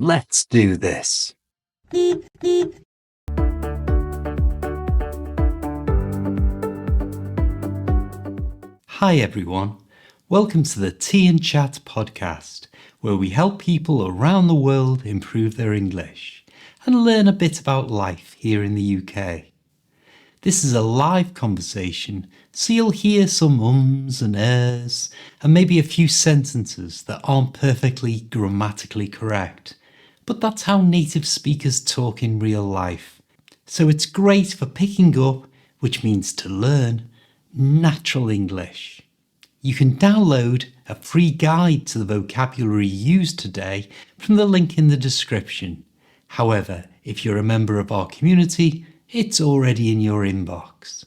Let's do this. Hi everyone, welcome to the Tea and Chat podcast, where we help people around the world improve their English and learn a bit about life here in the UK. This is a live conversation, so you'll hear some ums and ers and maybe a few sentences that aren't perfectly grammatically correct. But that's how native speakers talk in real life. So it's great for picking up, which means to learn, natural English. You can download a free guide to the vocabulary used today from the link in the description. However, if you're a member of our community, it's already in your inbox.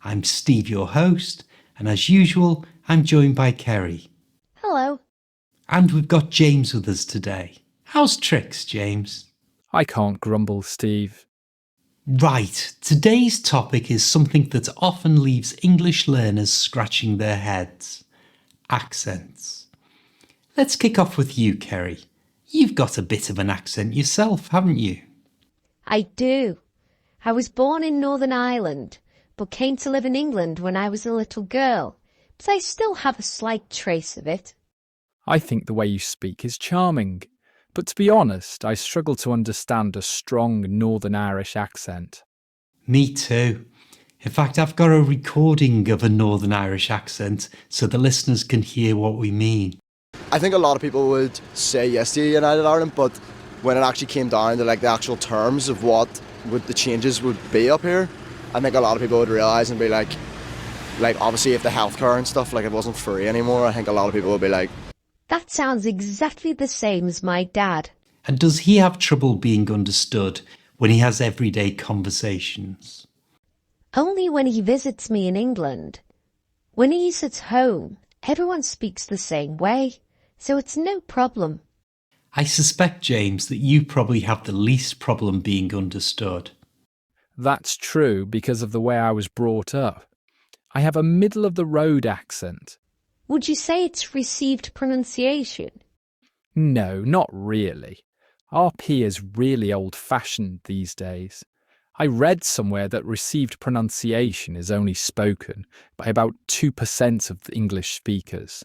I'm Steve, your host, and as usual, I'm joined by Kerry. Hello. And we've got James with us today. How's tricks, James? I can't grumble, Steve. Right, today's topic is something that often leaves English learners scratching their heads. Accents. Let's kick off with you, Kerry. You've got a bit of an accent yourself, haven't you? I do. I was born in Northern Ireland, but came to live in England when I was a little girl, but I still have a slight trace of it. I think the way you speak is charming, but to be honest, I struggle to understand a strong Northern Irish accent. Me too. In fact, I've got a recording of a Northern Irish accent so the listeners can hear what we mean. I think a lot of people would say yes to United Ireland, but when it actually came down to the actual terms of what the changes would be up here, I think a lot of people would realise and be like obviously if the healthcare and stuff, it wasn't free anymore, I think a lot of people would be like, That sounds exactly the same as my dad. And does he have trouble being understood when he has everyday conversations? Only when he visits me in England. When he's at home, everyone speaks the same way, so it's no problem. I suspect, James, that you probably have the least problem being understood. That's true because of the way I was brought up. I have a middle-of-the-road accent. Would you say it's received pronunciation? No, not really. RP is really old-fashioned these days. I read somewhere that received pronunciation is only spoken by about 2% of the English speakers.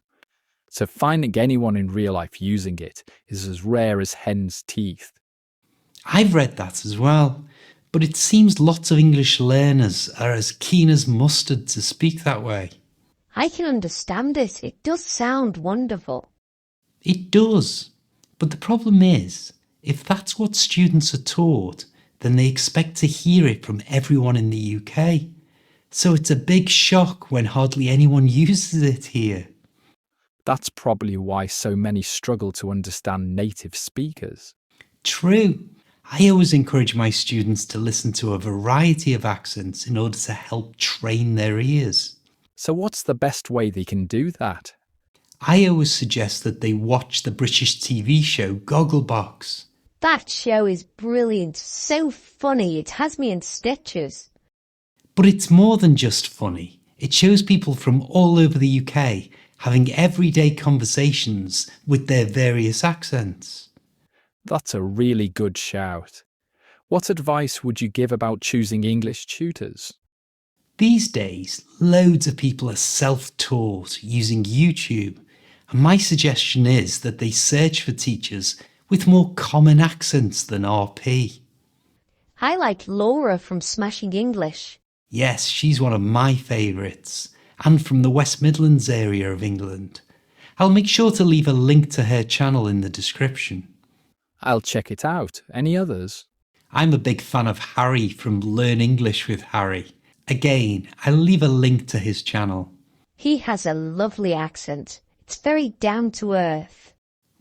So finding anyone in real life using it is as rare as hen's teeth. I've read that as well, but it seems lots of English learners are as keen as mustard to speak that way. I can understand it. It does sound wonderful. It does, but the problem is, if that's what students are taught, then they expect to hear it from everyone in the UK. So it's a big shock when hardly anyone uses it here. That's probably why so many struggle to understand native speakers. True. I always encourage my students to listen to a variety of accents in order to help train their ears. So what's the best way they can do that? I always suggest that they watch the British TV show Gogglebox. That show is brilliant, so funny, it has me in stitches. But it's more than just funny. It shows people from all over the UK having everyday conversations with their various accents. That's a really good shout. What advice would you give about choosing English tutors? These days, loads of people are self-taught using YouTube, and my suggestion is that they search for teachers with more common accents than RP. I like Laura from Smashing English. Yes, she's one of my favourites, and from the West Midlands area of England. I'll make sure to leave a link to her channel in the description. I'll check it out. Any others? I'm a big fan of Harry from Learn English with Harry. Again, I'll leave a link to his channel. He has a lovely accent. It's very down to earth.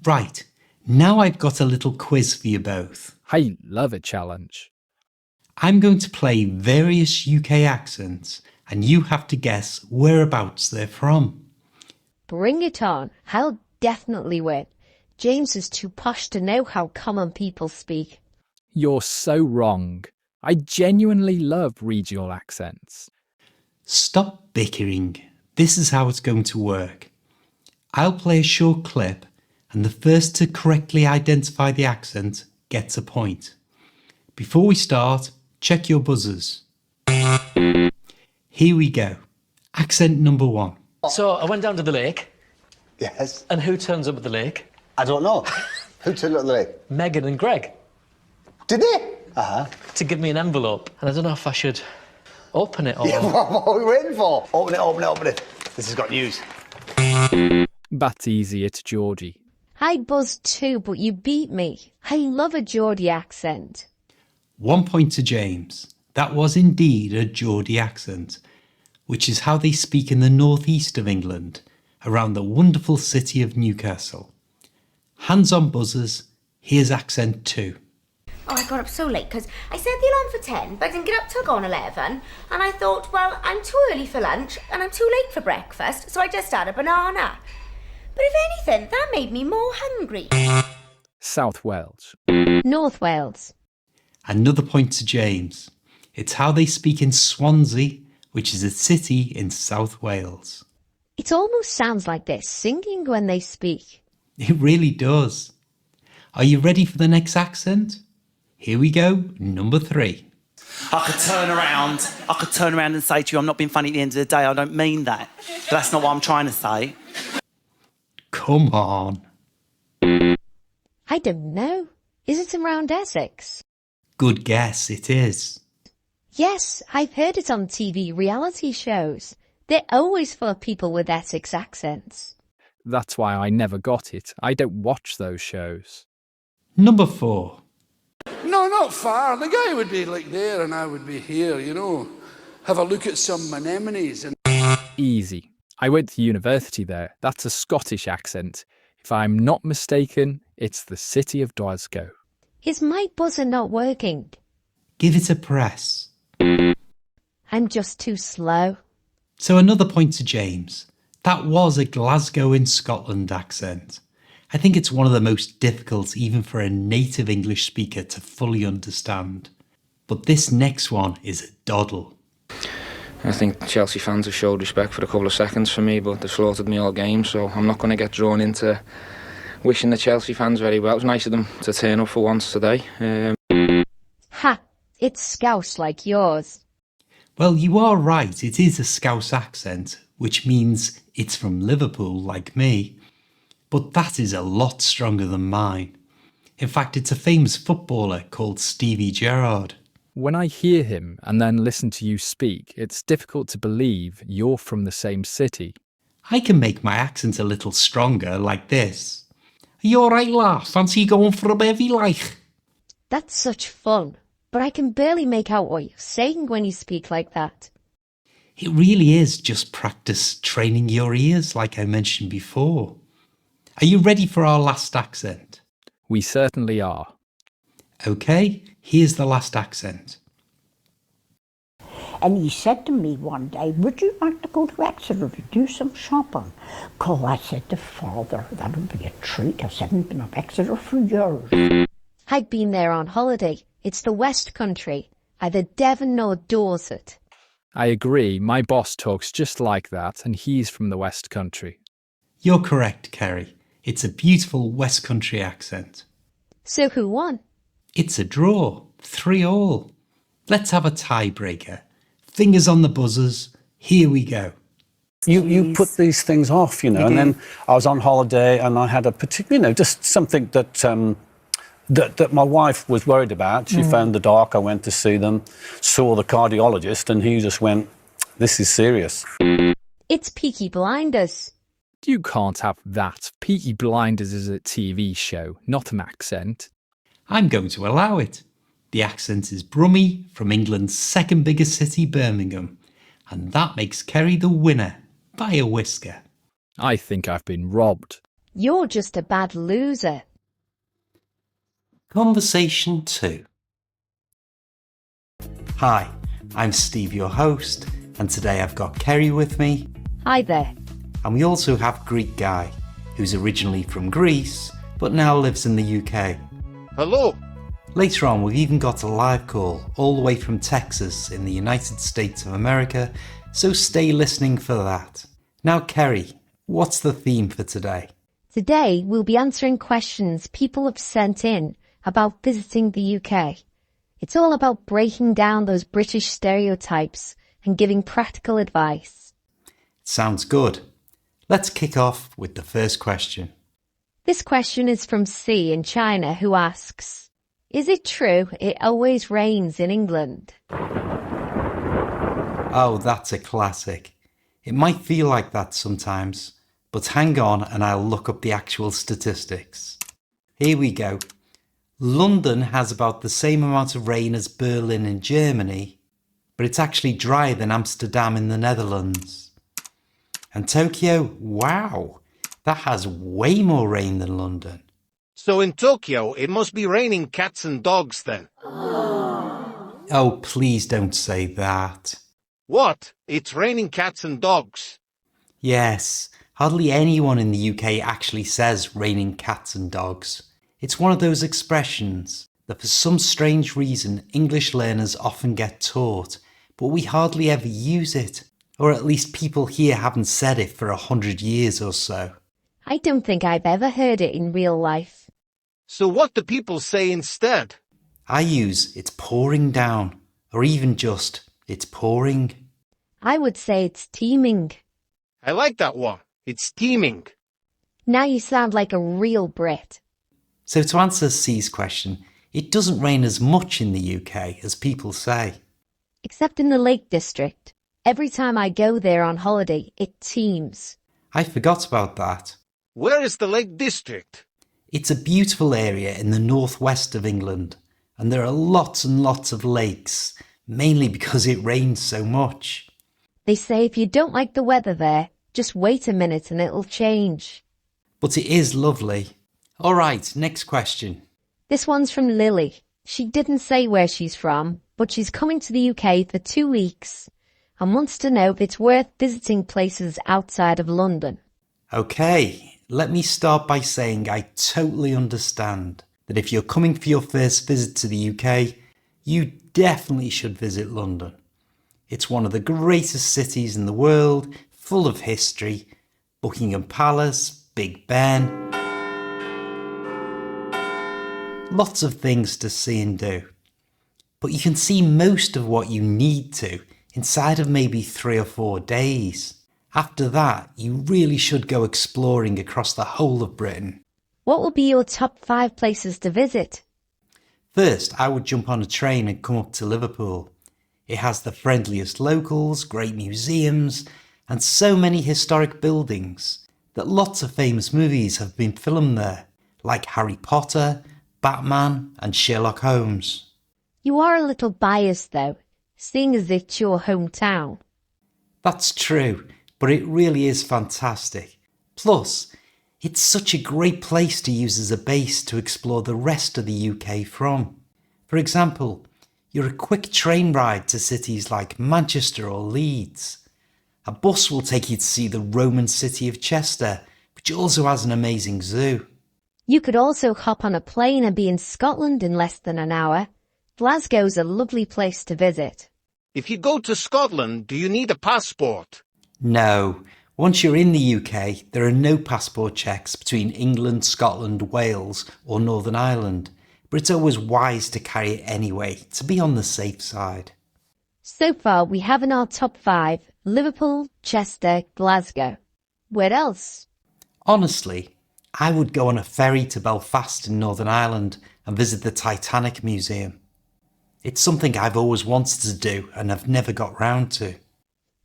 Right, now I've got a little quiz for you both. I love a challenge. I'm going to play various UK accents and you have to guess whereabouts they're from. Bring it on. I'll definitely win. James is too posh to know how common people speak. You're so wrong. I genuinely love regional accents. Stop bickering. This is how it's going to work. I'll play a short clip and the first to correctly identify the accent gets a point. Before we start, check your buzzers. Here we go. Accent number 1. So I went down to the lake, Yes. and who turns up at the lake? I don't know. Who turned up the lake? Megan and Greg, Did they? to give me an envelope. And I don't know if I should open it or... Yeah, what are we waiting for? Open it, open it, open it. This has got news. That's easy, it's Geordie. I buzzed too, but you beat me. I love a Geordie accent. 1 point to James. That was indeed a Geordie accent, which is how they speak in the northeast of England, around the wonderful city of Newcastle. Hands on buzzers, here's accent 2. Oh, I got up so late because I set the alarm for 10, but I didn't get up till gone 11. And I thought, well, I'm too early for lunch and I'm too late for breakfast, so I just had a banana. But if anything, that made me more hungry. South Wales. North Wales. Another point to James. It's how they speak in Swansea, which is a city in South Wales. It almost sounds like they're singing when they speak. It really does. Are you ready for the next accent? Here we go, number 3. I could turn around and say to you, I'm not being funny at the end of the day. I don't mean that. But that's not what I'm trying to say. Come on. I don't know. Is it around Essex? Good guess, it is. Yes, I've heard it on TV reality shows. They're always full of people with Essex accents. That's why I never got it. I don't watch those shows. Number 4. No, not far. The guy would be like there and I would be here, you know. Have a look at some anemones and... Easy. I went to university there. That's a Scottish accent. If I'm not mistaken, it's the city of Glasgow. Is my buzzer not working? Give it a press. I'm just too slow. So another point to James. That was a Glasgow in Scotland accent. I think it's one of the most difficult even for a native English speaker to fully understand. But this next one is a doddle. I think Chelsea fans have showed respect for a couple of seconds for me, but they've slaughtered me all game, so I'm not going to get drawn into wishing the Chelsea fans very well. It was nice of them to turn up for once today. Ha! It's Scouse like yours. Well, you are right, it is a Scouse accent, which means it's from Liverpool like me. But that is a lot stronger than mine. In fact, it's a famous footballer called Stevie Gerrard. When I hear him and then listen to you speak, it's difficult to believe you're from the same city. I can make my accent a little stronger like this. Are you alright, laugh? Fancy going for a bevy like? That's such fun, but I can barely make out what you're saying when you speak like that. It really is just practice training your ears like I mentioned before. Are you ready for our last accent? We certainly are. Okay, here's the last accent. And he said to me one day, would you like to go to Exeter to do some shopping? Cause I said to father, that would be a treat. I said, I haven't been up Exeter for years. I've been there on holiday. It's the West Country, either Devon or Dorset. I agree, my boss talks just like that, and he's from the West Country. You're correct, Kerry. It's a beautiful West Country accent. So who won? It's a draw, 3-all. Let's have a tiebreaker. Fingers on the buzzers, here we go. You put these things off, and then I was on holiday and I had a particular, just something that that my wife was worried about. She found the doc, I went to see them, saw the cardiologist, and he just went, this is serious. It's Peaky Blinders. You can't have that. Peaky Blinders is a TV show, not an accent. I'm going to allow it. The accent is Brummie from England's second biggest city, Birmingham. And that makes Kerry the winner by a whisker. I think I've been robbed. You're just a bad loser. Conversation 2. Hi, I'm Steve, your host, and today I've got Kerry with me. Hi there. And we also have Greek Guy, who's originally from Greece, but now lives in the UK. Hello. Later on, we've even got a live call all the way from Texas in the United States of America, so stay listening for that. Now, Kerry, what's the theme for today? Today, we'll be answering questions people have sent in about visiting the UK. It's all about breaking down those British stereotypes and giving practical advice. Sounds good. Let's kick off with the first question. This question is from C in China, who asks, is it true it always rains in England? Oh, that's a classic. It might feel like that sometimes, but hang on and I'll look up the actual statistics. Here we go. London has about the same amount of rain as Berlin in Germany, but it's actually drier than Amsterdam in the Netherlands. And Tokyo, wow, that has way more rain than London. So in Tokyo, it must be raining cats and dogs then. Oh, please don't say that. What? It's raining cats and dogs. Yes, hardly anyone in the UK actually says raining cats and dogs. It's one of those expressions that for some strange reason English learners often get taught, but we hardly ever use it. Or at least people here haven't said it for 100 years or so. I don't think I've ever heard it in real life. So what do people say instead? I use it's pouring down, or even just it's pouring. I would say it's teeming. I like that one. It's teeming. Now you sound like a real Brit. So to answer C's question, it doesn't rain as much in the UK as people say. Except in the Lake District. Every time I go there on holiday, it teems. I forgot about that. Where is the Lake District? It's a beautiful area in the northwest of England, and there are lots and lots of lakes, mainly because it rains so much. They say if you don't like the weather there, just wait a minute and it'll change. But it is lovely. All right, next question. This one's from Lily. She didn't say where she's from, but she's coming to the UK for 2 weeks and wants to know if it's worth visiting places outside of London. Okay, let me start by saying I totally understand that if you're coming for your first visit to the UK, you definitely should visit London. It's one of the greatest cities in the world, full of history, Buckingham Palace, Big Ben. Lots of things to see and do. But you can see most of what you need to inside of maybe 3 or 4 days. After that, you really should go exploring across the whole of Britain. What will be your top 5 places to visit? First, I would jump on a train and come up to Liverpool. It has the friendliest locals, great museums, and so many historic buildings that lots of famous movies have been filmed there, like Harry Potter, Batman, and Sherlock Holmes. You are a little biased though, seeing as it's your hometown. That's true, but it really is fantastic. Plus, it's such a great place to use as a base to explore the rest of the UK from. For example, you're a quick train ride to cities like Manchester or Leeds. A bus will take you to see the Roman city of Chester, which also has an amazing zoo. You could also hop on a plane and be in Scotland in less than an hour. Glasgow's a lovely place to visit. If you go to Scotland, do you need a passport? No. Once you're in the UK, there are no passport checks between England, Scotland, Wales or Northern Ireland, but it's always wise to carry it anyway, to be on the safe side. So far, we have in our top 5 Liverpool, Chester, Glasgow. Where else? Honestly, I would go on a ferry to Belfast in Northern Ireland and visit the Titanic Museum. It's something I've always wanted to do and have never got round to.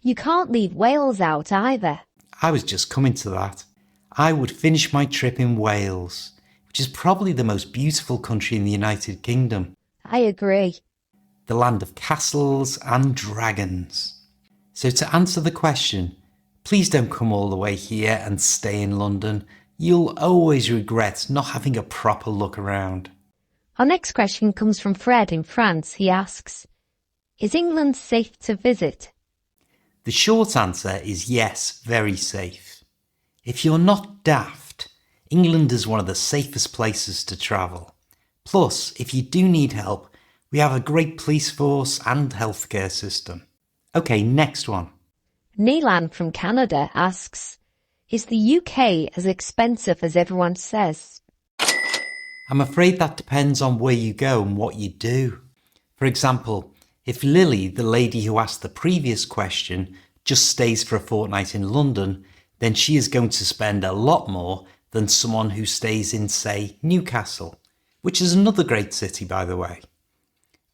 You can't leave Wales out either. I was just coming to that. I would finish my trip in Wales, which is probably the most beautiful country in the United Kingdom. I agree. The land of castles and dragons. So to answer the question, please don't come all the way here and stay in London. You'll always regret not having a proper look around. Our next question comes from Fred in France. He asks, is England safe to visit? The short answer is yes, very safe. If you're not daft, England is one of the safest places to travel. Plus, if you do need help, we have a great police force and healthcare system. Okay, next one. Neelan from Canada asks, Is the UK as expensive as everyone says? I'm afraid that depends on where you go and what you do. For example, if Lily, the lady who asked the previous question, just stays for a fortnight in London, then she is going to spend a lot more than someone who stays in, say, Newcastle, which is another great city, by the way.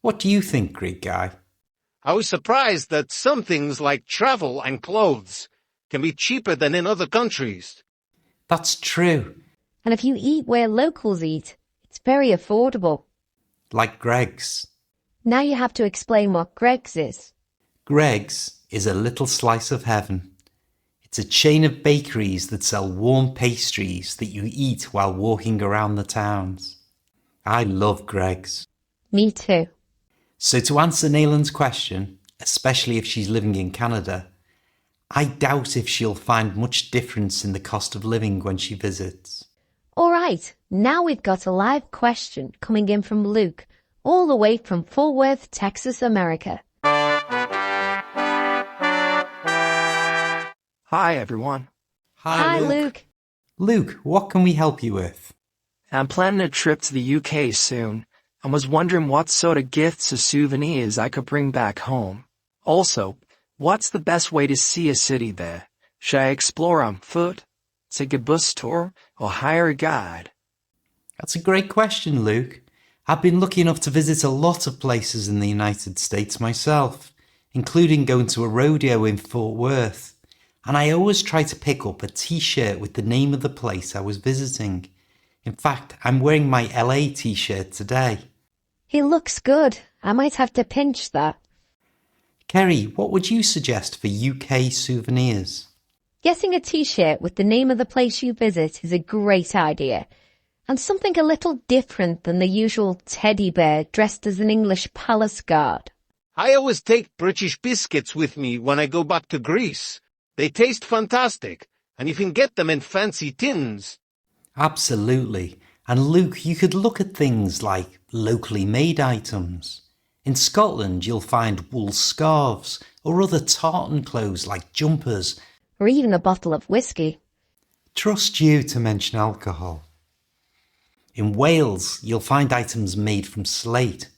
What do you think, Greek guy? I was surprised that some things like travel and clothes can be cheaper than in other countries. That's true. And if you eat where locals eat, it's very affordable. Like Greg's. Now you have to explain what Greg's is. Greg's is a little slice of heaven. It's a chain of bakeries that sell warm pastries that you eat while walking around the towns. I love Greg's. Me too. So to answer Nayland's question, especially if she's living in Canada, I doubt if she'll find much difference in the cost of living when she visits. All right, now we've got a live question coming in from Luke, all the way from Fort Worth, Texas, America. Hi, everyone. Hi, Luke. Luke, what can we help you with? I'm planning a trip to the UK soon and was wondering what sort of gifts or souvenirs I could bring back home. Also, what's the best way to see a city there? Should I explore on foot, take a bus tour, or hire a guide? That's a great question, Luke. I've been lucky enough to visit a lot of places in the United States myself, including going to a rodeo in Fort Worth. And I always try to pick up a t-shirt with the name of the place I was visiting. In fact, I'm wearing my LA t-shirt today. He looks good. I might have to pinch that. Kerry, what would you suggest for UK souvenirs? Getting a t-shirt with the name of the place you visit is a great idea. And something a little different than the usual teddy bear dressed as an English palace guard. I always take British biscuits with me when I go back to Greece. They taste fantastic, and you can get them in fancy tins. Absolutely. And Luke, you could look at things like locally made items. In Scotland, you'll find wool scarves or other tartan clothes like jumpers. Or even a bottle of whiskey. Trust you to mention alcohol. In Wales, you'll find items made from slate.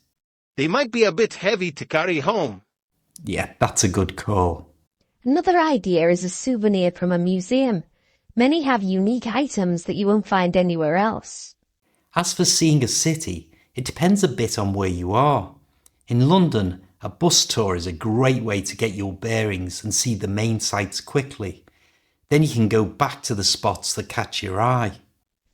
They might be a bit heavy to carry home. Yeah, that's a good call. Another idea is a souvenir from a museum. Many have unique items that you won't find anywhere else. As for seeing a city, it depends a bit on where you are. In London, a bus tour is a great way to get your bearings and see the main sights quickly. Then you can go back to the spots that catch your eye.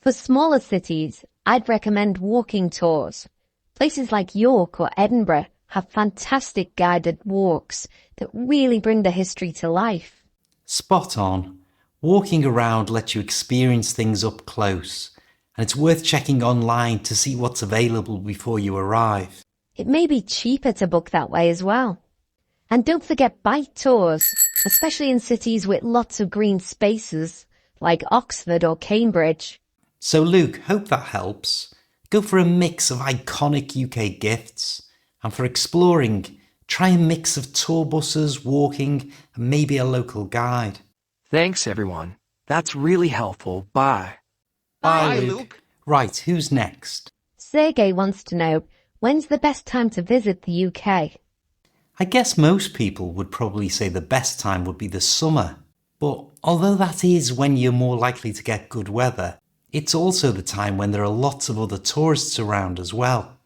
For smaller cities, I'd recommend walking tours. Places like York or Edinburgh have fantastic guided walks that really bring the history to life. Spot on. Walking around lets you experience things up close, and it's worth checking online to see what's available before you arrive. It may be cheaper to book that way as well. And don't forget bike tours, especially in cities with lots of green spaces, like Oxford or Cambridge. So Luke, hope that helps. Go for a mix of iconic UK gifts, and for exploring, try a mix of tour buses, walking, and maybe a local guide. Thanks, everyone. That's really helpful. Bye. Bye, Luke. Right, who's next? Sergey wants to know, when's the best time to visit the UK? I guess most people would probably say the best time would be the summer. But although that is when you're more likely to get good weather, it's also the time when there are lots of other tourists around as well.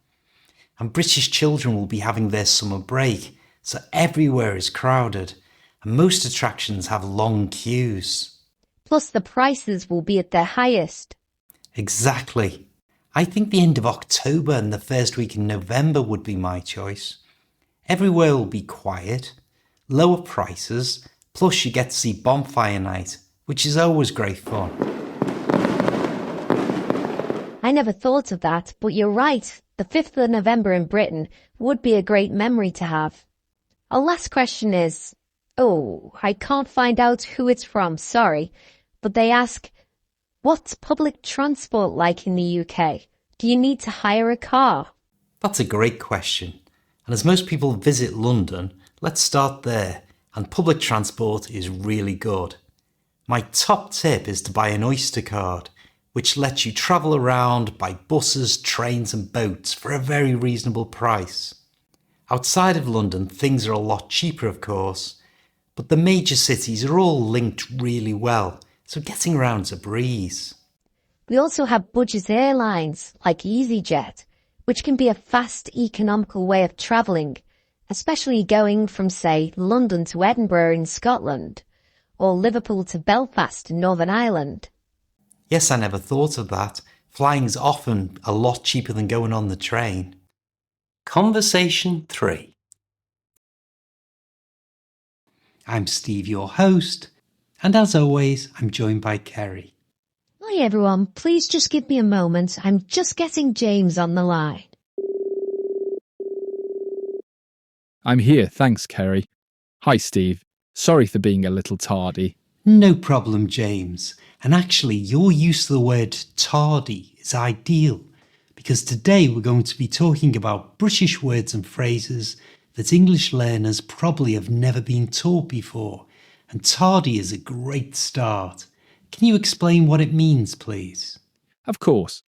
And British children will be having their summer break, so everywhere is crowded, and most attractions have long queues. Plus the prices will be at their highest. Exactly. I think the end of October and the first week in November would be my choice. Everywhere will be quiet, lower prices, plus you get to see bonfire night, which is always great fun. I never thought of that, but you're right. The 5th of November in Britain would be a great memory to have. Our last question is, I can't find out who it's from, sorry, but they ask, what's public transport like in the UK? Do you need to hire a car? That's a great question. And as most people visit London, let's start there. And public transport is really good. My top tip is to buy an Oyster card, which lets you travel around by buses, trains and boats for a very reasonable price. Outside of London, things are a lot cheaper, of course, but the major cities are all linked really well, so getting around's a breeze. We also have budget airlines like EasyJet, which can be a fast, economical way of travelling, especially going from, say, London to Edinburgh in Scotland, or Liverpool to Belfast in Northern Ireland. Yes, I never thought of that. Flying's often a lot cheaper than going on the train. Conversation 3. I'm Steve, your host, and as always, I'm joined by Kerry. Hi everyone, please just give me a moment. I'm just getting James on the line. I'm here, thanks, Kerry. Hi, Steve. Sorry for being a little tardy. No problem, James. And actually, your use of the word tardy is ideal, because today we're going to be talking about British words and phrases that English learners probably have never been taught before, and tardy is a great start. Can you explain what it means, please? Of course.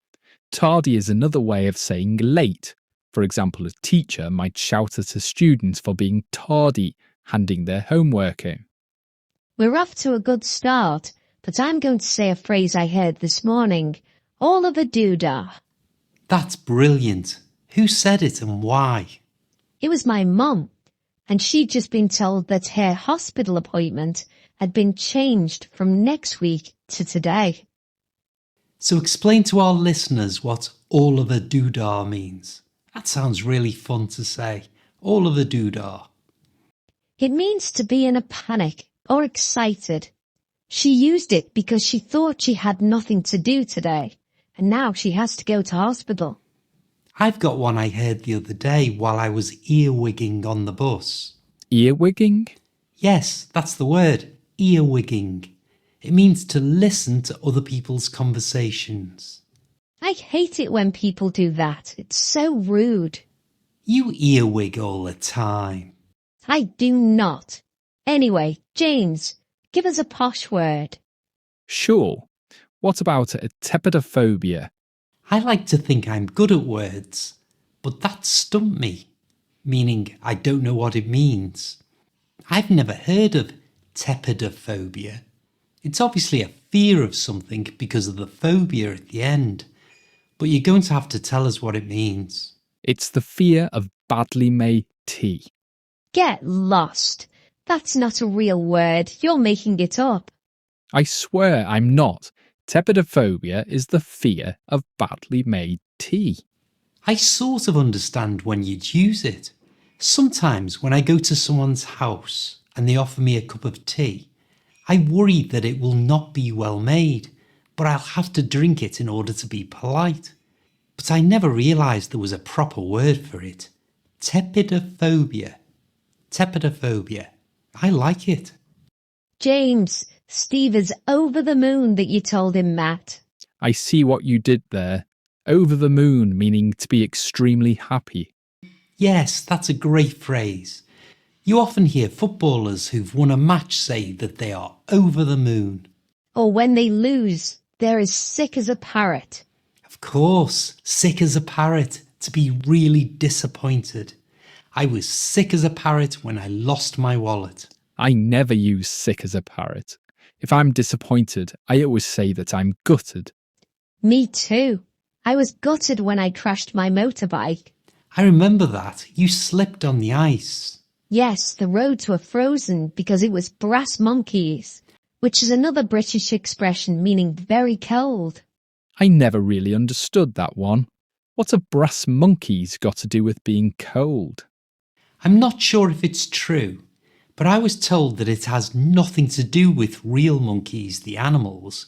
Tardy is another way of saying late. For example, a teacher might shout at a student for being tardy, handing their homework in. We're off to a good start, but I'm going to say a phrase I heard this morning. All of a doodah. That's brilliant. Who said it and why? It was my mum, and she'd just been told that her hospital appointment had been changed from next week to today. So explain to our listeners what all of a doodah means. That sounds really fun to say. All of a doodah. It means to be in a panic or excited. She used it because she thought she had nothing to do today, and now she has to go to hospital. I've got one I heard the other day while I was earwigging on the bus. Earwigging? Yes, that's the word, earwigging. It means to listen to other people's conversations. I hate it when people do that. It's so rude. You earwig all the time. I do not. Anyway, James, give us a posh word. Sure. What about a tepidophobia? I like to think I'm good at words, but that stumped me, meaning I don't know what it means. I've never heard of tepidophobia. It's obviously a fear of something because of the phobia at the end, but you're going to have to tell us what it means. It's the fear of badly made tea. Get lost. That's not a real word. You're making it up. I swear I'm not. Tepidophobia is the fear of badly made tea. I sort of understand when you'd use it. Sometimes when I go to someone's house and they offer me a cup of tea, I worry that it will not be well made, but I'll have to drink it in order to be polite. But I never realised there was a proper word for it. Tepidophobia. Tepidophobia. I like it. James, Steve is over the moon that you told him, Matt. I see what you did there. Over the moon, meaning to be extremely happy. Yes, that's a great phrase. You often hear footballers who've won a match say that they are over the moon. Or when they lose, they're as sick as a parrot. Of course, sick as a parrot, to be really disappointed. I was sick as a parrot when I lost my wallet. I never use sick as a parrot. If I'm disappointed, I always say that I'm gutted. Me too. I was gutted when I crashed my motorbike. I remember that. You slipped on the ice. Yes, the roads were frozen because it was brass monkeys, which is another British expression meaning very cold. I never really understood that one. What have brass monkeys got to do with being cold? I'm not sure if it's true, but I was told that it has nothing to do with real monkeys, the animals,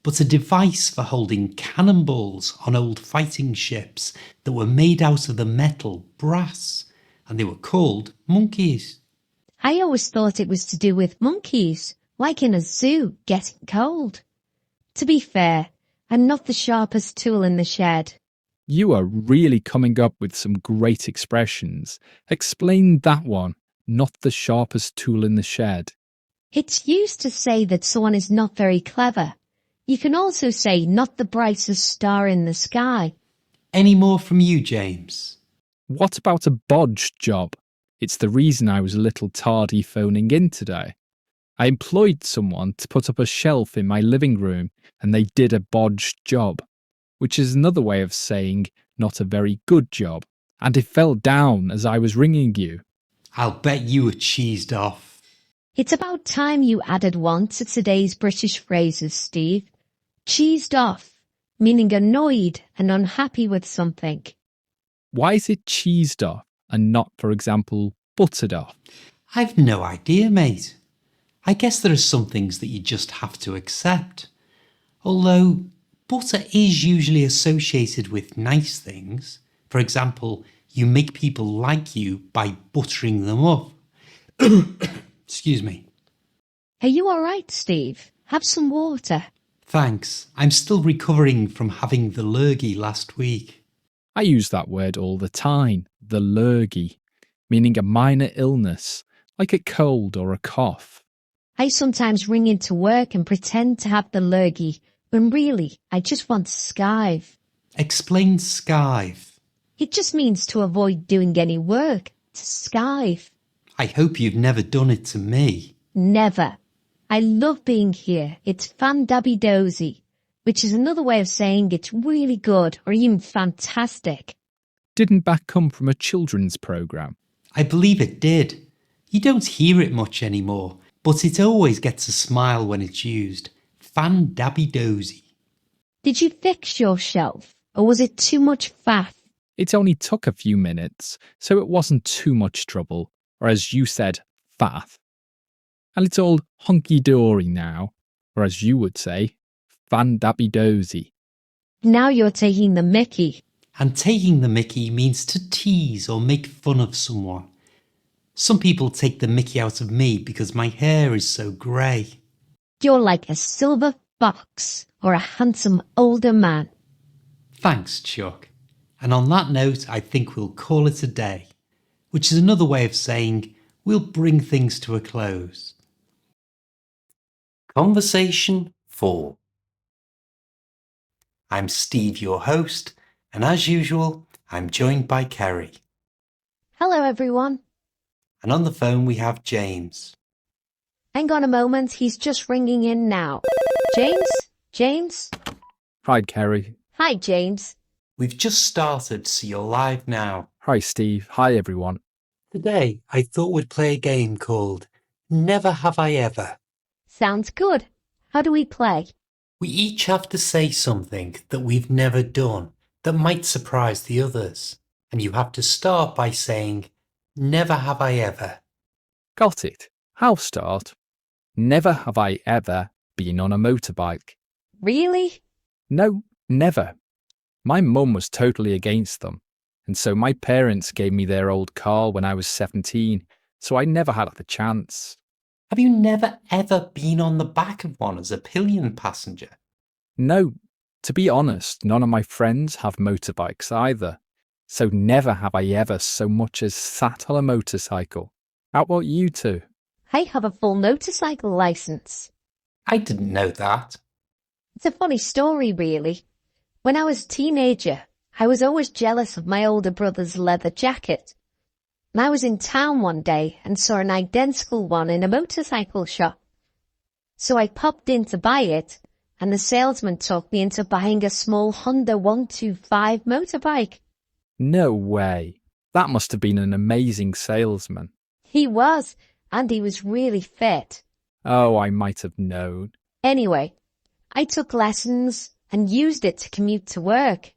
but a device for holding cannonballs on old fighting ships that were made out of the metal brass, and they were called monkeys. I always thought it was to do with monkeys, like in a zoo, getting cold. To be fair, I'm not the sharpest tool in the shed. You are really coming up with some great expressions. Explain that one, not the sharpest tool in the shed. It's used to say that someone is not very clever. You can also say not the brightest star in the sky. Any more from you, James? What about a bodged job? It's the reason I was a little tardy phoning in today. I employed someone to put up a shelf in my living room and they did a bodged job, which is another way of saying not a very good job. And it fell down as I was ringing you. I'll bet you were cheesed off. It's about time you added one to today's British phrases, Steve. Cheesed off, meaning annoyed and unhappy with something. Why is it cheesed off and not, for example, buttered off? I've no idea, mate. I guess there are some things that you just have to accept. Although butter is usually associated with nice things. For example, you make people like you by buttering them up. Excuse me. Are you all right, Steve? Have some water. Thanks. I'm still recovering from having the lurgy last week. I use that word all the time, the lurgy, meaning a minor illness, like a cold or a cough. I sometimes ring into work and pretend to have the lurgy, when really I just want to skive. Explain skive. It just means to avoid doing any work, to skive. I hope you've never done it to me. Never. I love being here. It's fan-dabby-dozy, which is another way of saying it's really good or even fantastic. Didn't that come from a children's programme? I believe it did. You don't hear it much anymore, but it always gets a smile when it's used. Fan-dabby-dozy. Did you fix your shelf, or was it too much faff? It only took a few minutes, so it wasn't too much trouble, or as you said, faff. And it's all hunky-dory now, or as you would say, fan-dabby-dozy. Now you're taking the mickey. And taking the mickey means to tease or make fun of someone. Some people take the mickey out of me because my hair is so grey. You're like a silver fox or a handsome older man. Thanks, Chuck. And on that note, I think we'll call it a day, which is another way of saying we'll bring things to a close. Conversation 4. I'm Steve, your host, and as usual, I'm joined by Kerry. Hello, everyone. And on the phone we have James. Hang on a moment, he's just ringing in now. James? Hi, Kerry. Hi, James. We've just started, so you're live now. Hi, Steve. Hi, everyone. Today, I thought we'd play a game called Never Have I Ever. Sounds good. How do we play? We each have to say something that we've never done that might surprise the others. And you have to start by saying, Never have I ever. Got it. I'll start. Never have I ever been on a motorbike. Really? No, never. My mum was totally against them, and so my parents gave me their old car when I was 17, so I never had the chance. Have you never ever been on the back of one as a pillion passenger? No, to be honest, none of my friends have motorbikes either, so never have I ever so much as sat on a motorcycle. How about you two? I have a full motorcycle licence. I didn't know that. It's a funny story, really. When I was a teenager, I was always jealous of my older brother's leather jacket. And I was in town one day and saw an identical one in a motorcycle shop. So I popped in to buy it, and the salesman talked me into buying a small Honda 125 motorbike. No way. That must have been an amazing salesman. He was, and he was really fit. Oh, I might have known. Anyway, I took lessons and used it to commute to work.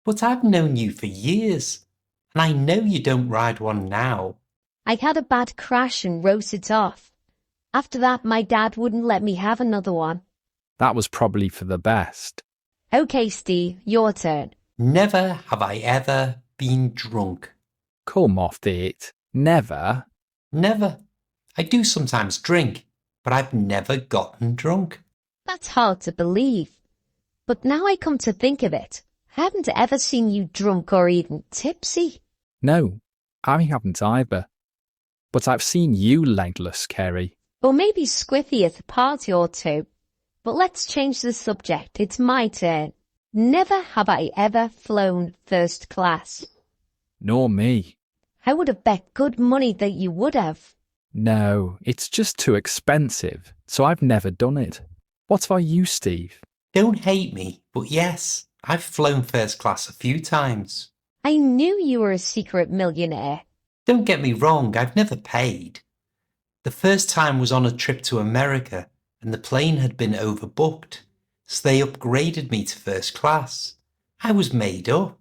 But I've known you for years, and I know you don't ride one now. I had a bad crash and wrote it off. After that, my dad wouldn't let me have another one. That was probably for the best. Okay, Steve, your turn. Never have I ever been drunk. Come off it. Never? Never. I do sometimes drink, but I've never gotten drunk. That's hard to believe. But now I come to think of it, I haven't ever seen you drunk or even tipsy. No, I haven't either. But I've seen you legless, Kerry. Or maybe Squiffy at a party or two. But let's change the subject. It's my turn. Never have I ever flown first class. Nor me. I would have bet good money that you would have. No, it's just too expensive, so I've never done it. What about you, Steve? Don't hate me, but yes, I've flown first class a few times. I knew you were a secret millionaire. Don't get me wrong, I've never paid. The first time was on a trip to America and the plane had been overbooked, so they upgraded me to first class. I was made up,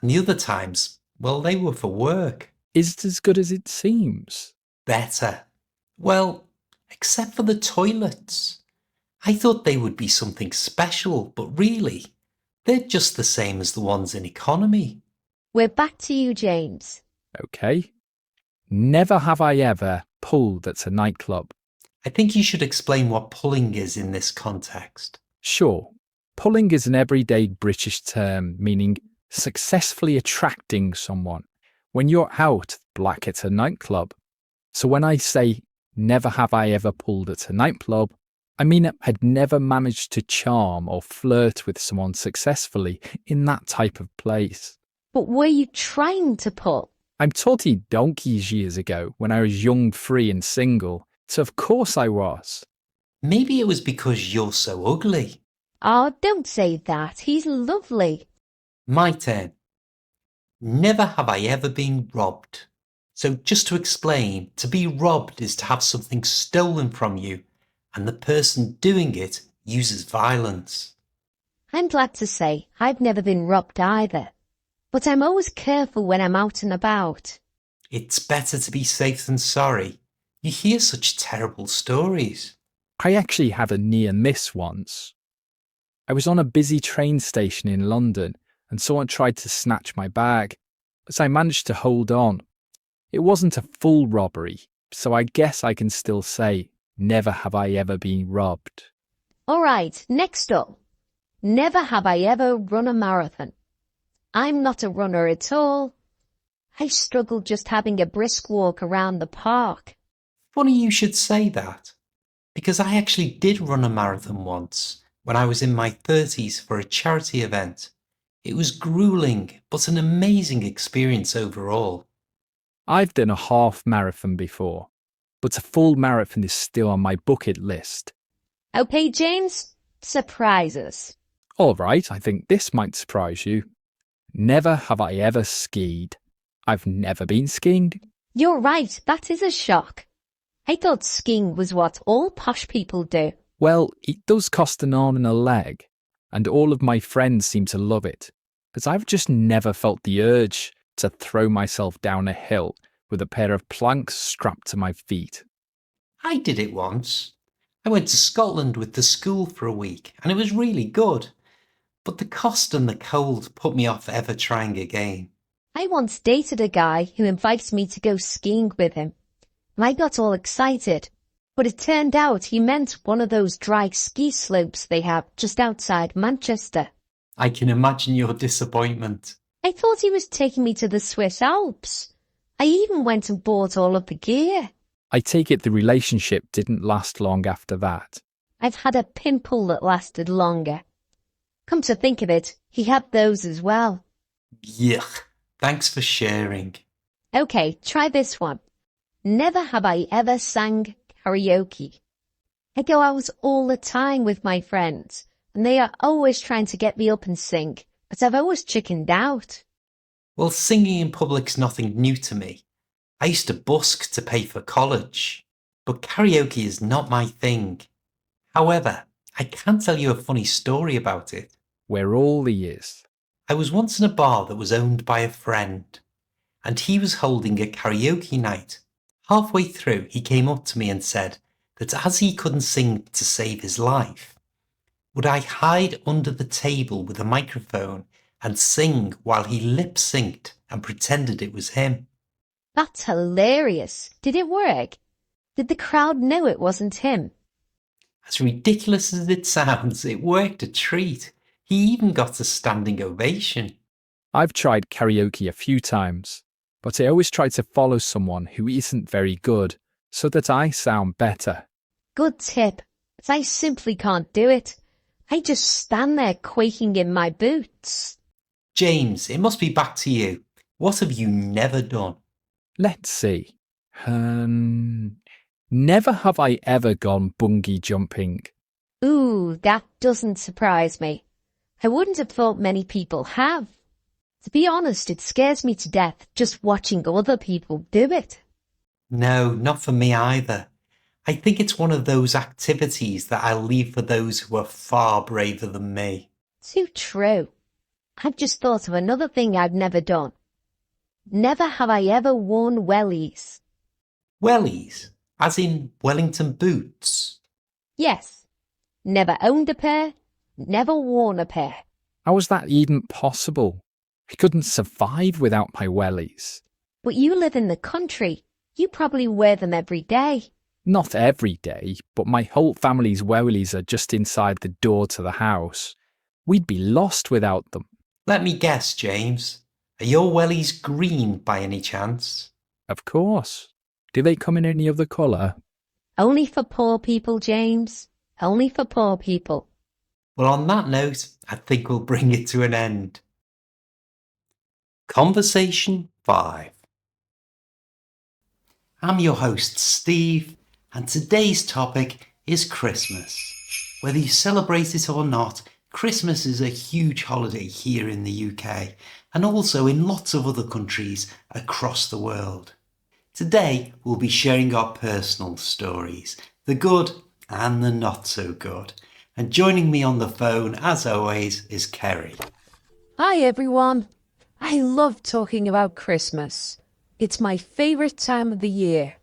and the other times, well, they were for work. Is it as good as it seems? Better. Well, except for the toilets. I thought they would be something special, but really, they're just the same as the ones in economy. We're back to you, James. Okay. Never have I ever pulled at a nightclub. I think you should explain what pulling is in this context. Sure. Pulling is an everyday British term meaning successfully attracting someone when you're out black at a nightclub. So when I say never have I ever pulled at a nightclub, I mean I'd never managed to charm or flirt with someone successfully in that type of place. But were you trying to pull? I'm totally donkeys years ago when I was young, free and single, so of course I was. Maybe it was because you're so ugly. Oh, don't say that. He's lovely. My turn. Never have I ever been robbed. So just to explain, to be robbed is to have something stolen from you, and the person doing it uses violence. I'm glad to say I've never been robbed either. But I'm always careful when I'm out and about. It's better to be safe than sorry. You hear such terrible stories. I actually had a near miss once. I was on a busy train station in London and someone tried to snatch my bag, but I managed to hold on. It wasn't a full robbery, so I guess I can still say, never have I ever been robbed. All right, next up. Never have I ever run a marathon. I'm not a runner at all. I struggle just having a brisk walk around the park. Funny you should say that, because I actually did run a marathon once when I was in my 30s for a charity event. It was grueling, but an amazing experience overall. I've done a half marathon before, but a full marathon is still on my bucket list. Okay, James, surprise us. All right, I think this might surprise you. Never have I ever skied. I've never been skiing. You're right, that is a shock. I thought skiing was what all posh people do. Well, it does cost an arm and a leg, and all of my friends seem to love it, but I've just never felt the urge to throw myself down a hill with a pair of planks strapped to my feet. I did it once. I went to Scotland with the school for a week, and it was really good. But the cost and the cold put me off ever trying again. I once dated a guy who invited me to go skiing with him. I got all excited, but it turned out he meant one of those dry ski slopes they have just outside Manchester. I can imagine your disappointment. I thought he was taking me to the Swiss Alps. I even went and bought all of the gear. I take it the relationship didn't last long after that. I've had a pimple that lasted longer. Come to think of it, he had those as well. Yuck. Thanks for sharing. Okay, try this one. Never have I ever sang karaoke. I go out all the time with my friends, and they are always trying to get me up and sing, but I've always chickened out. Well, singing in public's nothing new to me. I used to busk to pay for college, but karaoke is not my thing. However, I can tell you a funny story about it. We're all ears. I was once in a bar that was owned by a friend, and he was holding a karaoke night. Halfway through, he came up to me and said that as he couldn't sing to save his life, would I hide under the table with a microphone and sing while he lip-synced and pretended it was him? That's hilarious. Did it work? Did the crowd know it wasn't him? As ridiculous as it sounds, it worked a treat. He even got a standing ovation. I've tried karaoke a few times, but I always try to follow someone who isn't very good so that I sound better. Good tip, but I simply can't do it. I just stand there quaking in my boots. James, it must be back to you. What have you never done? Let's see. Never have I ever gone bungee jumping. Ooh, that doesn't surprise me. I wouldn't have thought many people have. To be honest, it scares me to death just watching other people do it. No, not for me either. I think it's one of those activities that I'll leave for those who are far braver than me. Too true. I've just thought of another thing I've never done. Never have I ever worn wellies. Wellies? As in Wellington boots? Yes. Never owned a pair, never worn a pair. How was that even possible? I couldn't survive without my wellies. But you live in the country. You probably wear them every day. Not every day, but my whole family's wellies are just inside the door to the house. We'd be lost without them. Let me guess, James. Are your wellies green by any chance? Of course. Do they come in any other colour? Only for poor people, James. Only for poor people. Well, on that note, I think we'll bring it to an end. Conversation 5. I'm your host, Steve, and today's topic is Christmas. Whether you celebrate it or not, Christmas is a huge holiday here in the UK and also in lots of other countries across the world. Today, we'll be sharing our personal stories, the good and the not so good. And joining me on the phone, as always, is Kerry. Hi everyone. I love talking about Christmas. It's my favourite time of the year.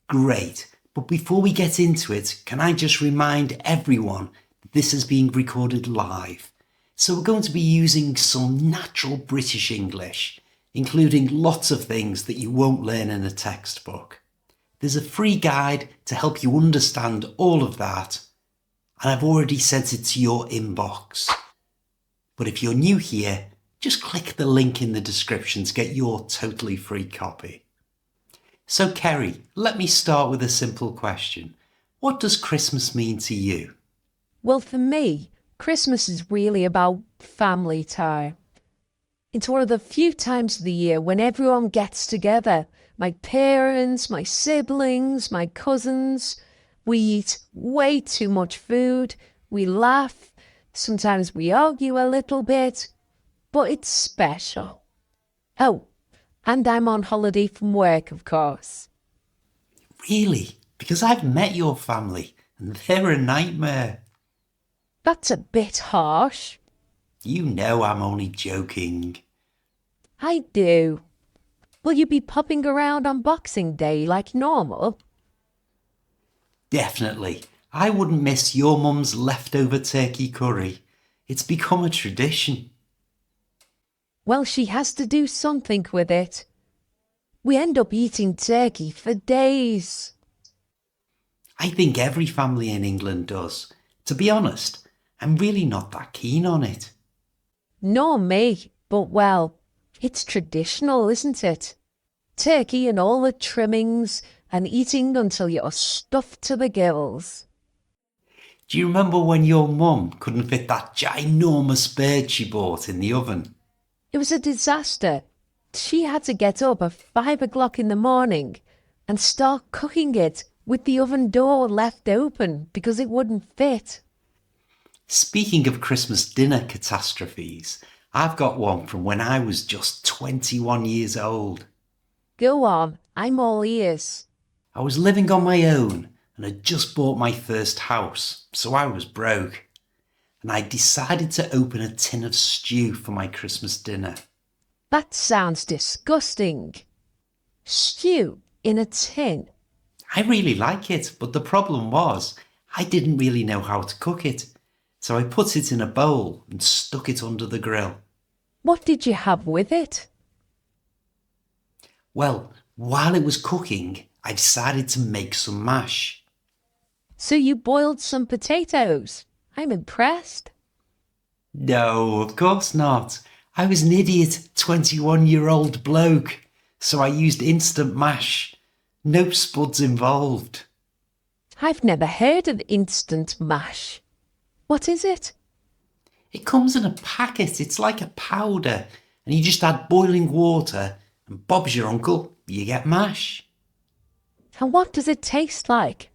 Great, but before we get into it, can I just remind everyone that this is being recorded live. So we're going to be using some natural British English, including lots of things that you won't learn in a textbook. There's a free guide to help you understand all of that, and I've already sent it to your inbox. But if you're new here, just click the link in the description to get your totally free copy. So Kerry, let me start with a simple question. What does Christmas mean to you? Well, for me, Christmas is really about family time. It's one of the few times of the year when everyone gets together. My parents, my siblings, my cousins. We eat way too much food. We laugh. Sometimes we argue a little bit. But it's special. Oh, and I'm on holiday from work, of course. Really? Because I've met your family and they're a nightmare. That's a bit harsh. You know I'm only joking. I do. Will you be popping around on Boxing Day like normal? Definitely. I wouldn't miss your mum's leftover turkey curry. It's become a tradition. Well, she has to do something with it. We end up eating turkey for days. I think every family in England does. To be honest, I'm really not that keen on it. Nor me, but well, it's traditional, isn't it? Turkey and all the trimmings and eating until you're stuffed to the gills. Do you remember when your mum couldn't fit that ginormous bird she bought in the oven? It was a disaster. She had to get up at 5 o'clock in the morning and start cooking it with the oven door left open because it wouldn't fit. Speaking of Christmas dinner catastrophes, I've got one from when I was just 21 years old. Go on, I'm all ears. I was living on my own and had just bought my first house, so I was broke. And I decided to open a tin of stew for my Christmas dinner. That sounds disgusting. Stew in a tin. I really like it, but the problem was I didn't really know how to cook it. So I put it in a bowl and stuck it under the grill. What did you have with it? Well, while it was cooking, I decided to make some mash. So you boiled some potatoes. I'm impressed. No, of course not. I was an idiot 21-year-old bloke, so I used instant mash. No spuds involved. I've never heard of instant mash. What is it? It comes in a packet. It's like a powder. And you just add boiling water and Bob's your uncle. You get mash. And what does it taste like?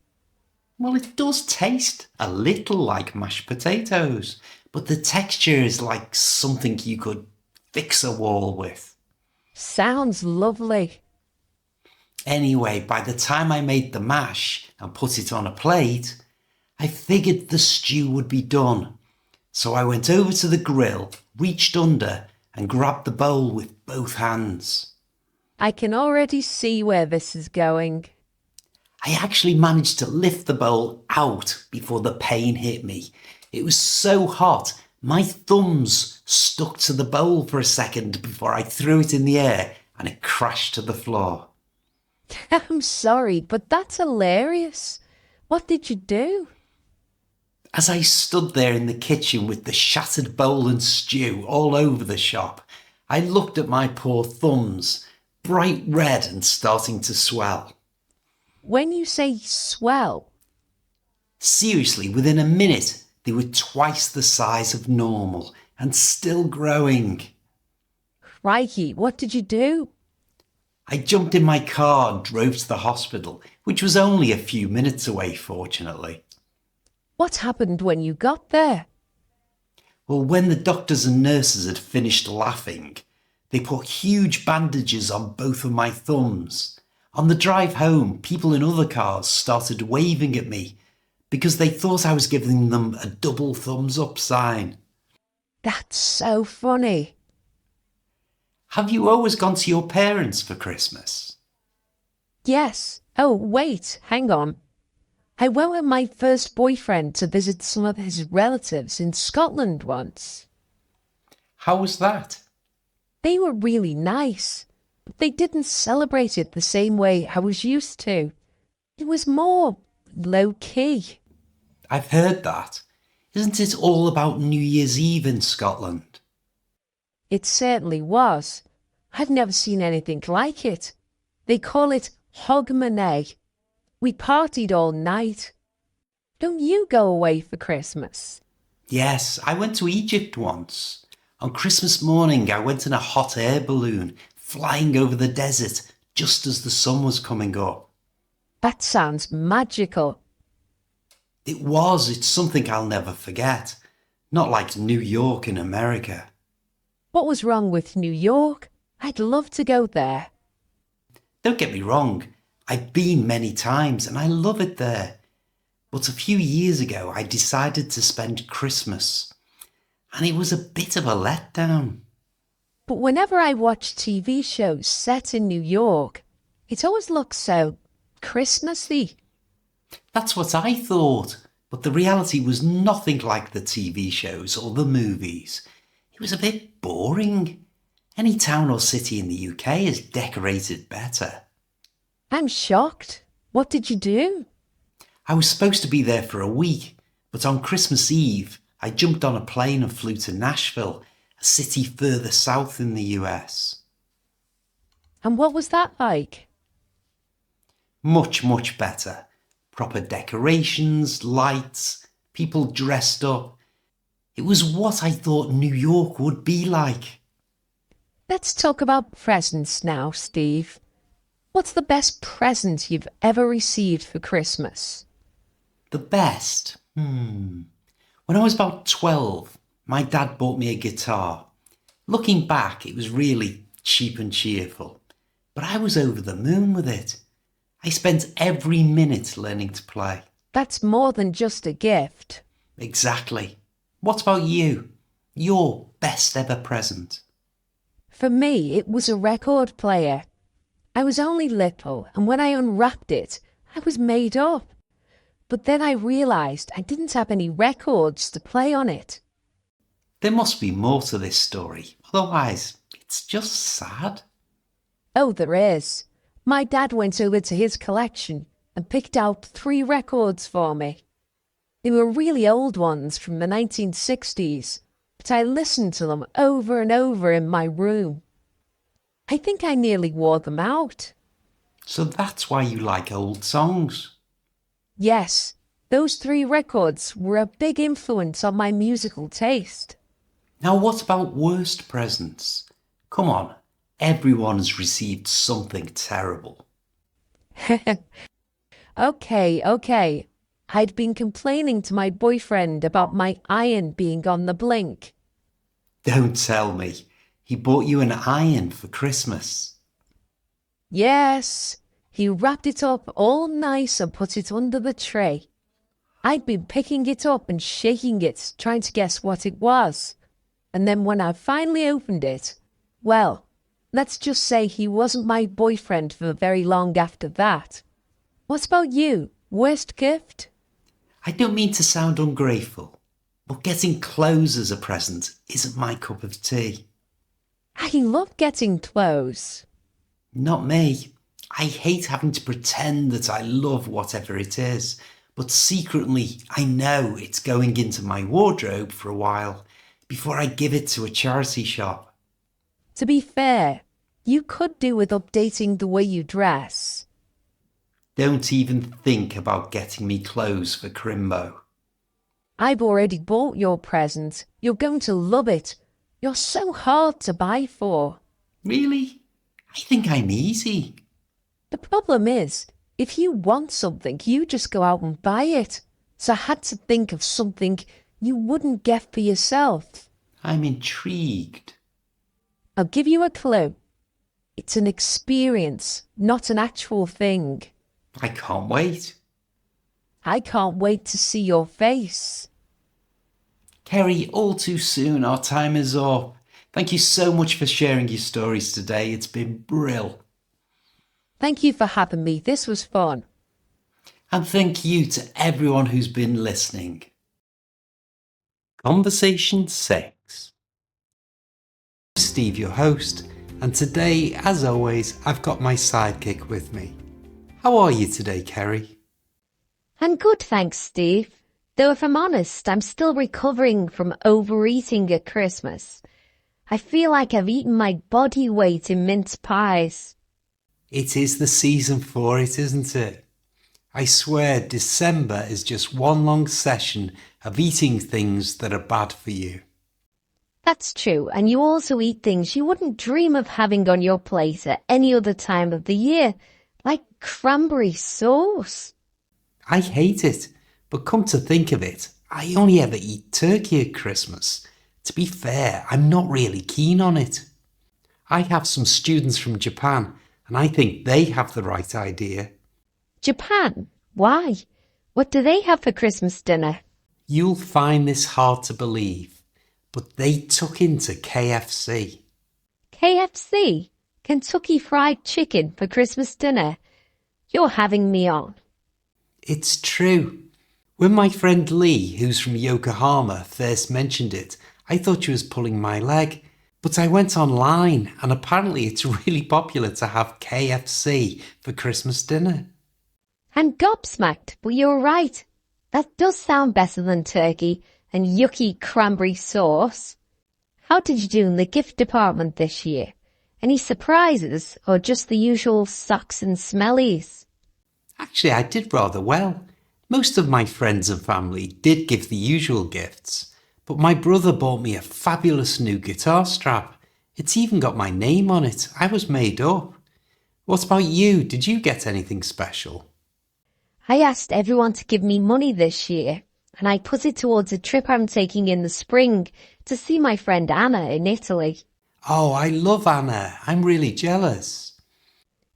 Well, it does taste a little like mashed potatoes, but the texture is like something you could fix a wall with. Sounds lovely. Anyway, by the time I made the mash and put it on a plate, I figured the stew would be done. So I went over to the grill, reached under and grabbed the bowl with both hands. I can already see where this is going. I actually managed to lift the bowl out before the pain hit me. It was so hot, my thumbs stuck to the bowl for a second before I threw it in the air and it crashed to the floor. I'm sorry, but that's hilarious. What did you do? As I stood there in the kitchen with the shattered bowl and stew all over the shop, I looked at my poor thumbs, bright red and starting to swell. When you say swell... Seriously, within a minute, they were twice the size of normal and still growing. Crikey, what did you do? I jumped in my car and drove to the hospital, which was only a few minutes away, fortunately. What happened when you got there? Well, when the doctors and nurses had finished laughing, they put huge bandages on both of my thumbs. On the drive home, people in other cars started waving at me because they thought I was giving them a double thumbs up sign. That's so funny. Have you always gone to your parents for Christmas? Yes. Oh, wait, hang on. I went with my first boyfriend to visit some of his relatives in Scotland once. How was that? They were really nice, but they didn't celebrate it the same way I was used to. It was more low-key. I've heard that. Isn't it all about New Year's Eve in Scotland? It certainly was. I've never seen anything like it. They call it Hogmanay. We partied all night. Don't you go away for Christmas? Yes, I went to Egypt once. On Christmas morning, I went in a hot air balloon, flying over the desert just as the sun was coming up. That sounds magical. It was. It's something I'll never forget. Not like New York in America. What was wrong with New York? I'd love to go there. Don't get me wrong. I've been many times and I love it there. But a few years ago, I decided to spend Christmas. And it was a bit of a letdown. But whenever I watch TV shows set in New York, it always looks so Christmassy. That's what I thought. But the reality was nothing like the TV shows or the movies. It was a bit boring. Any town or city in the UK is decorated better. I'm shocked. What did you do? I was supposed to be there for a week, but on Christmas Eve, I jumped on a plane and flew to Nashville, a city further south in the US. And what was that like? Much, much better. Proper decorations, lights, people dressed up. It was what I thought New York would be like. Let's talk about presents now, Steve. What's the best present you've ever received for Christmas? The best? When I was about 12, my dad bought me a guitar. Looking back, it was really cheap and cheerful. But I was over the moon with it. I spent every minute learning to play. That's more than just a gift. Exactly. What about you? Your best ever present? For me, it was a record player. I was only little, and when I unwrapped it, I was made up. But then I realised I didn't have any records to play on it. There must be more to this story. Otherwise, it's just sad. Oh, there is. My dad went over to his collection and picked out 3 records for me. They were really old ones from the 1960s, but I listened to them over and over in my room. I think I nearly wore them out. So that's why you like old songs? Yes, those 3 records were a big influence on my musical taste. Now what about worst presents? Come on, everyone's received something terrible. Okay. I'd been complaining to my boyfriend about my iron being on the blink. Don't tell me. He bought you an iron for Christmas. Yes, he wrapped it up all nice and put it under the tray. I'd been picking it up and shaking it, trying to guess what it was. And then when I finally opened it, well, let's just say he wasn't my boyfriend for very long after that. What about you? Worst gift? I don't mean to sound ungrateful, but getting clothes as a present isn't my cup of tea. I love getting clothes. Not me. I hate having to pretend that I love whatever it is, but secretly I know it's going into my wardrobe for a while before I give it to a charity shop. To be fair, you could do with updating the way you dress. Don't even think about getting me clothes for Crimbo. I've already bought your present. You're going to love it. You're so hard to buy for. Really? I think I'm easy. The problem is, if you want something, you just go out and buy it. So I had to think of something you wouldn't get for yourself. I'm intrigued. I'll give you a clue. It's an experience, not an actual thing. I can't wait. I can't wait to see your face. Kerry, all too soon, our time is up. Thank you so much for sharing your stories today. It's been brilliant. Thank you for having me. This was fun. And thank you to everyone who's been listening. Conversation 6. I'm Steve, your host, and today, as always, I've got my sidekick with me. How are you today, Kerry? I'm good, thanks, Steve. Though if I'm honest, I'm still recovering from overeating at Christmas. I feel like I've eaten my body weight in mince pies. It is the season for it, isn't it? I swear December is just one long session of eating things that are bad for you. That's true, and you also eat things you wouldn't dream of having on your plate at any other time of the year, like cranberry sauce. I hate it, but come to think of it, I only ever eat turkey at Christmas. To be fair, I'm not really keen on it. I have some students from Japan, and I think they have the right idea. Japan? Why? What do they have for Christmas dinner? You'll find this hard to believe, but they took into KFC. KFC? Kentucky Fried Chicken for Christmas dinner? You're having me on. It's true. When my friend Lee, who's from Yokohama, first mentioned it, I thought she was pulling my leg. But I went online and apparently it's really popular to have KFC for Christmas dinner. I'm gobsmacked, but you're right. That does sound better than turkey and yucky cranberry sauce. How did you do in the gift department this year? Any surprises or just the usual socks and smellies? Actually, I did rather well. Most of my friends and family did give the usual gifts, but my brother bought me a fabulous new guitar strap. It's even got my name on it. I was made up. What about you? Did you get anything special? I asked everyone to give me money this year, and I put it towards a trip I'm taking in the spring to see my friend Anna in Italy. Oh, I love Anna. I'm really jealous.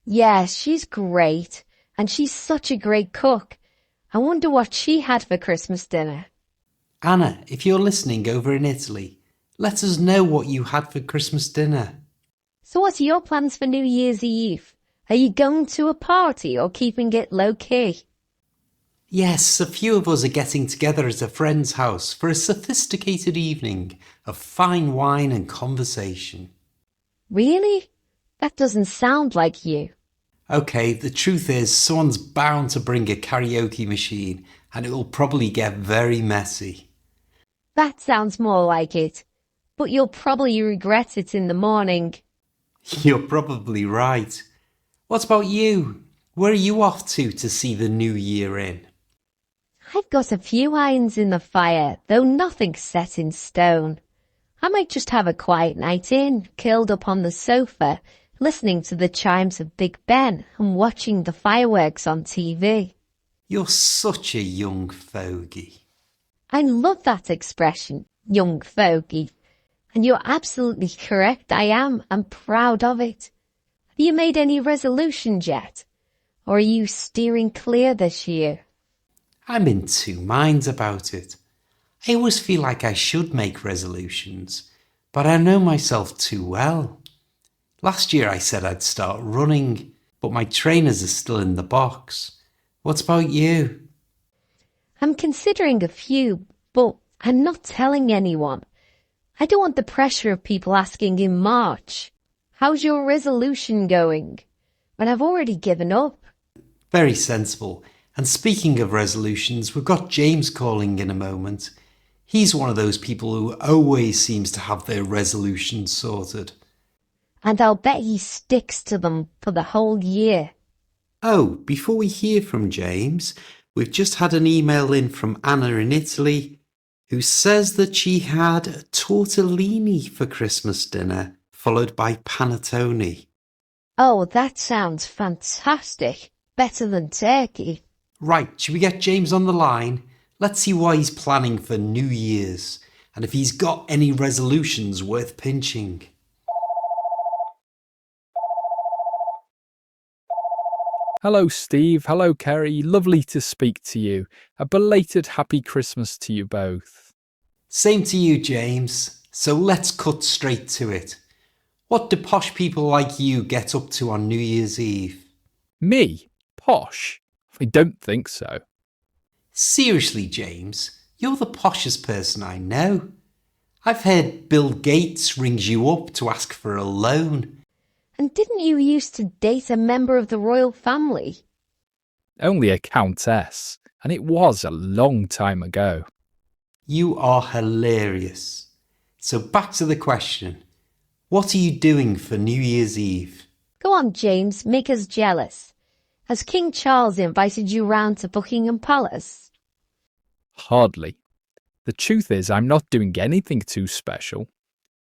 Yeah, she's great, and she's such a great cook. I wonder what she had for Christmas dinner. Anna, if you're listening over in Italy, let us know what you had for Christmas dinner. So what are your plans for New Year's Eve? Are you going to a party or keeping it low-key? Yes, a few of us are getting together at a friend's house for a sophisticated evening of fine wine and conversation. Really? That doesn't sound like you. Okay, the truth is someone's bound to bring a karaoke machine and it will probably get very messy. That sounds more like it. But you'll probably regret it in the morning. You're probably right. What about you? Where are you off to see the new year in? I've got a few irons in the fire, though nothing set in stone. I might just have a quiet night in, curled up on the sofa, listening to the chimes of Big Ben and watching the fireworks on TV. You're such a young fogey. I love that expression, young fogey. And you're absolutely correct, I am. I'm proud of it. Have you made any resolutions yet? Or are you steering clear this year? I'm in two minds about it. I always feel like I should make resolutions, but I know myself too well. Last year I said I'd start running, but my trainers are still in the box. What about you? I'm considering a few, but I'm not telling anyone. I don't want the pressure of people asking in March, "How's your resolution going?" when I've already given up. Very sensible. And speaking of resolutions, we've got James calling in a moment. He's one of those people who always seems to have their resolutions sorted. And I'll bet he sticks to them for the whole year. Oh, before we hear from James, we've just had an email in from Anna in Italy, who says that she had tortellini for Christmas dinner, followed by panettone. Oh, that sounds fantastic. Better than turkey. Right, should we get James on the line? Let's see what he's planning for New Year's, and if he's got any resolutions worth pinching. Hello, Steve. Hello, Kerry. Lovely to speak to you. A belated happy Christmas to you both. Same to you, James. So let's cut straight to it. What do posh people like you get up to on New Year's Eve? Me? Posh? I don't think so. Seriously, James, you're the poshest person I know. I've heard Bill Gates rings you up to ask for a loan. And didn't you used to date a member of the royal family? Only a countess, and it was a long time ago. You are hilarious. So back to the question. What are you doing for New Year's Eve? Go on, James, make us jealous. Has King Charles invited you round to Buckingham Palace? Hardly. The truth is, I'm not doing anything too special.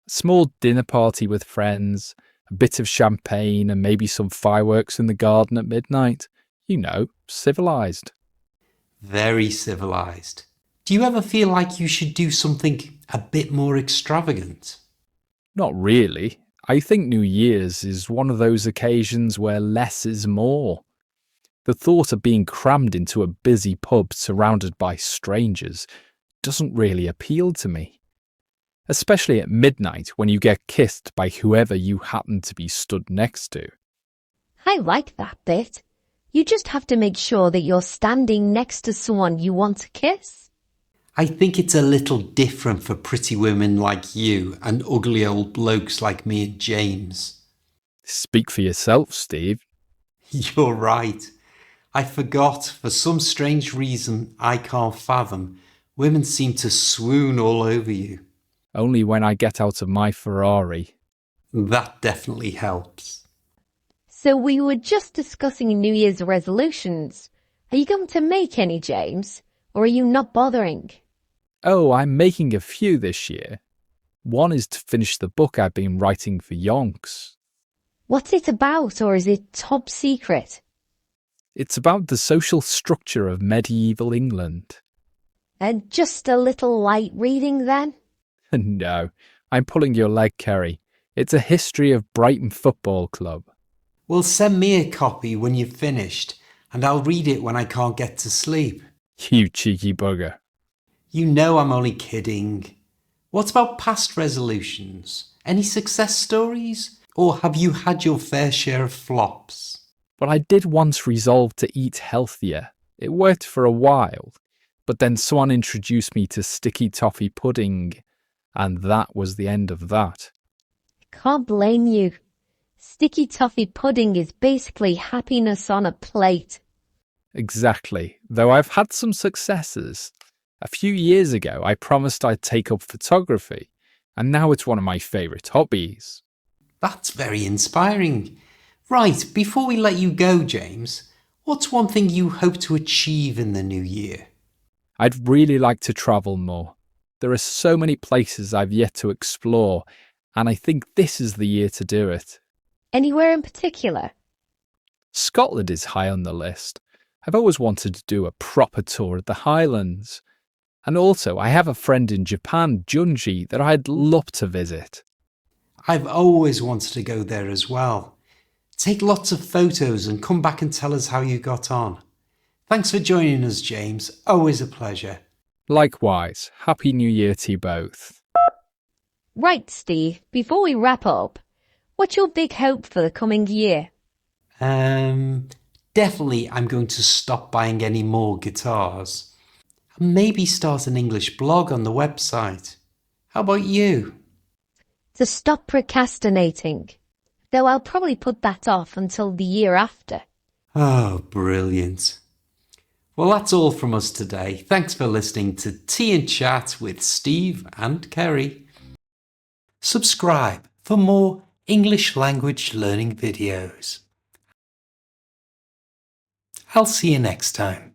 A small dinner party with friends, a bit of champagne and maybe some fireworks in the garden at midnight. You know, civilised. Very civilised. Do you ever feel like you should do something a bit more extravagant? Not really. I think New Year's is one of those occasions where less is more. The thought of being crammed into a busy pub surrounded by strangers doesn't really appeal to me. Especially at midnight when you get kissed by whoever you happen to be stood next to. I like that bit. You just have to make sure that you're standing next to someone you want to kiss. I think it's a little different for pretty women like you and ugly old blokes like me and James. Speak for yourself, Steve. You're right. I forgot, for some strange reason I can't fathom, women seem to swoon all over you. Only when I get out of my Ferrari. That definitely helps. So we were just discussing New Year's resolutions. Are you going to make any, James? Or are you not bothering? Oh, I'm making a few this year. One is to finish the book I've been writing for Yonks. What's it about, or is it top secret? It's about the social structure of medieval England. And just a little light reading then? No, I'm pulling your leg, Kerry. It's a history of Brighton Football Club. Well, send me a copy when you've finished, and I'll read it when I can't get to sleep. You cheeky bugger. You know I'm only kidding. What about past resolutions? Any success stories? Or have you had your fair share of flops? But I did once resolve to eat healthier. It worked for a while. But then someone introduced me to sticky toffee pudding. And that was the end of that. Can't blame you. Sticky toffee pudding is basically happiness on a plate. Exactly, though I've had some successes. A few years ago, I promised I'd take up photography, and now it's one of my favourite hobbies. That's very inspiring. Right, before we let you go, James, what's one thing you hope to achieve in the new year? I'd really like to travel more. There are so many places I've yet to explore, and I think this is the year to do it. Anywhere in particular? Scotland is high on the list. I've always wanted to do a proper tour of the Highlands. And also, I have a friend in Japan, Junji, that I'd love to visit. I've always wanted to go there as well. Take lots of photos and come back and tell us how you got on. Thanks for joining us, James. Always a pleasure. Likewise, Happy New Year to you both. Right, Steve, before we wrap up, what's your big hope for the coming year? Definitely I'm going to stop buying any more guitars. And maybe start an English blog on the website. How about you? To stop procrastinating. Though I'll probably put that off until the year after. Oh, brilliant. Well, that's all from us today. Thanks for listening to Tea and Chat with Steve and Kerry. Subscribe for more English language learning videos. I'll see you next time.